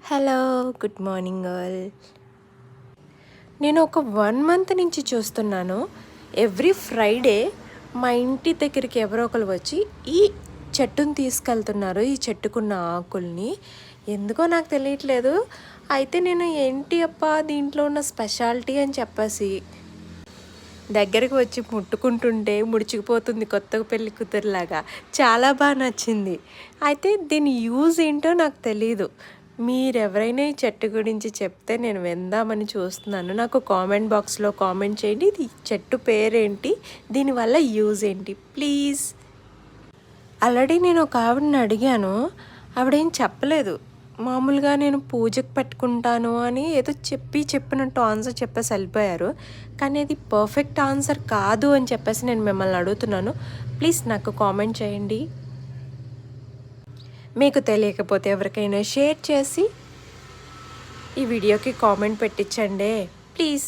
Hello, good morning all. నేను ఒక 1 month నుంచి చూస్తున్నాను. ఎవ్రీ ఫ్రైడే మా ఇంటి దగ్గరికి ఎవరో ఒకరు వచ్చి ఈ చెట్టుని తీసుకెళ్తున్నారు. ఈ చెట్టుకున్న ఆకుల్ని ఎందుకో నాకు తెలియట్లేదు. అయితే నేను ఏంటి అబ్బా దీంట్లో ఉన్న స్పెషాలిటీ అని చెప్పేసి దగ్గరికి వచ్చి ముట్టుకుంటుంటే ముడుచుకుపోతుంది కొత్త పెళ్లి కూతురులాగా. చాలా బాగా నచ్చింది. అయితే దీని యూజ్ ఏంటో నాకు తెలీదు. మీరెవరైనా ఈ చెట్టు గురించి చెప్తే నేను విందామని చూస్తున్నాను. నాకు కామెంట్ బాక్స్లో కామెంట్ చేయండి. ఇది చెట్టు పేరేంటి, దీనివల్ల యూజ్ ఏంటి ప్లీజ్. ఆల్రెడీ నేను ఒక ఆవిడని అడిగాను, ఆవిడేం చెప్పలేదు. మామూలుగా నేను పూజకు పెట్టుకుంటాను అని ఏదో చెప్పినట్టు ఆన్సర్ చెప్పేసి వెళ్ళిపోయారు. కానీ అది పర్ఫెక్ట్ ఆన్సర్ కాదు అని చెప్పేసి నేను మిమ్మల్ని అడుగుతున్నాను. ప్లీజ్ నాకు కామెంట్ చేయండి. మీకు తెలియకపోతే ఎవరికైనా షేర్ చేసి ఈ వీడియోకి కామెంట్ పెట్టించండి ప్లీజ్.